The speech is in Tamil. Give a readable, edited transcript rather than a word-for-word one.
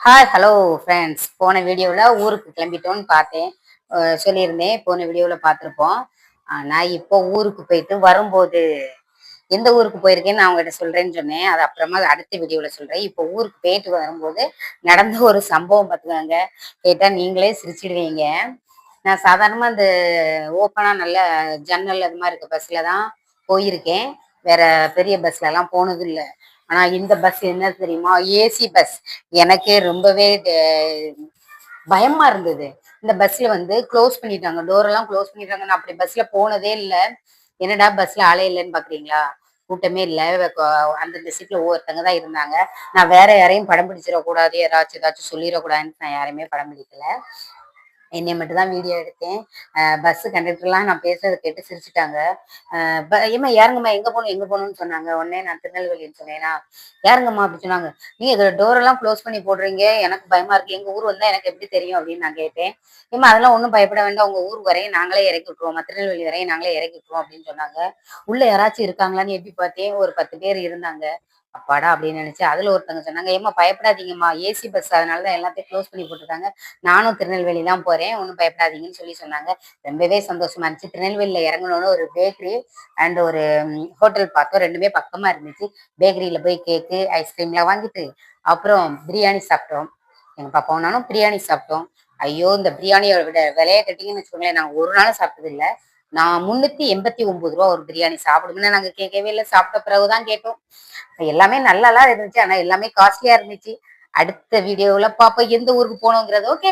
Hi hello friends. போன வீடியோவில் ஊருக்கு கிளம்பிட்டோன்னு பார்த்தேன். சொல்லியிருந்தேன், போன வீடியோவில் பார்த்துருப்போம். நான் இப்போ ஊருக்கு போயிட்டு வரும்போது எந்த ஊருக்கு போயிருக்கேன்னு நான் உங்ககிட்ட சொல்கிறேன்னு சொன்னேன். அது அப்புறமா அடுத்த வீடியோவில் சொல்கிறேன். இப்போ ஊருக்கு போயிட்டு வரும்போது நடந்த ஒரு சம்பவம் பார்த்துக்கோங்க. கேட்டால் நீங்களே சிரிச்சிடுவீங்க. நான் சாதாரணமாக இந்த ஓப்பனாக நல்ல ஜன்னல் அது மாதிரி இருக்க பஸ்ஸில் தான் போயிருக்கேன். வேற பெரிய பஸ்லலாம் போனது இல்லை. ஆனா இந்த பஸ் என்ன தெரியுமா, ஏசி பஸ். எனக்கே ரொம்பவே பயமா இருந்தது. இந்த பஸ்ல வந்து க்ளோஸ் பண்ணிட்டாங்க, டோர் எல்லாம் க்ளோஸ் பண்ணிட்டாங்க. நான் அப்படி பஸ்ல போனதே இல்லை. என்னடா பஸ்ல ஆளே இல்லைன்னு பாக்குறீங்களா? கூட்டமே இல்லை. அந்தந்த சீட்ல ஒவ்வொருத்தங்க தான் இருந்தாங்க. நான் வேற யாரையும் படம் பிடிச்சிடக்கூடாது, யாராச்சும் ஏதாச்சும் சொல்லிடக்கூடாதுன்னு நான் யாரையுமே படம் பிடிக்கல. என்னைய மட்டும் தான் வீடியோ எடுத்தேன். பஸ் கண்டக்டர்லாம் நான் பேசுறத கேட்டு சிரிச்சுட்டாங்க. ஏம்மா ஏறுங்கம்மா, எங்க போகணும் எங்க போகணும்னு சொன்னாங்க. உடனே நான் திருநெல்வேலின்னு சொன்னேனா, ஏறுங்கம்மா அப்படி சொன்னாங்க. நீங்க இதுல டோர் எல்லாம் க்ளோஸ் பண்ணி போடுறீங்க, எனக்கு பயமா இருக்கு, எங்க ஊர் வந்தா எனக்கு எப்படி தெரியும் அப்படின்னு நான் கேட்டேன். ஏம்மா அதெல்லாம் ஒன்றும் பயப்பட வேண்டாம், உங்க ஊர் வரையும் நாங்களே இறக்கி விட்டுருவோம், திருநெல்வேலி வரையும் நாங்களே இறக்கி விட்டுருவோம் அப்படின்னு சொன்னாங்க. உள்ள யாராச்சும் இருக்காங்களான்னு எட்டி பார்த்தேன். ஒரு 10 பேர் இருந்தாங்க. அப்பாடா அப்படின்னு நினைச்சேன். அதுல ஒருத்தவங்க சொன்னாங்க, ஏம்மா பயப்படாதீங்கம்மா, ஏசி பஸ் அதனாலதான் எல்லாத்தையும் க்ளோஸ் பண்ணி போட்டுருக்காங்க. நானும் திருநெல்வேலி தான் போறேன், ஒன்றும் பயப்படாதீங்கன்னு சொல்லி சொன்னாங்க. ரொம்பவே சந்தோஷமா இருந்துச்சு. திருநெல்வேலியில இறங்கணும்னு ஒரு பேக்கரி அண்ட் ஒரு ஹோட்டல் பார்த்தோம். ரெண்டுமே பக்கமா இருந்துச்சு. பேக்கரியில போய் கேக்கு ஐஸ்கிரீம்லாம் வாங்கிட்டு அப்புறம் பிரியாணி சாப்பிட்டோம். எங்க பாப்பாவும் நானும் பிரியாணி சாப்பிட்டோம். ஐயோ, இந்த பிரியாணியோட விட விலையை கேட்டீங்கன்னு வச்சுக்கோங்களேன், நாங்கள் ஒரு நாளும் சாப்பிட்டது இல்லை. நான் 389 ரூபா ஒரு பிரியாணி சாப்பிடுங்கன்னு நாங்க கேட்கவே இல்லை. சாப்பிட்ட பிறகுதான் கேட்டோம். எல்லாமே நல்லாலாம் இருந்துச்சு, ஆனா எல்லாமே காஸ்ட்லியா இருந்துச்சு. அடுத்த வீடியோவில் பாப்போம் எந்த ஊருக்கு போகணுங்கிறது. ஓகே.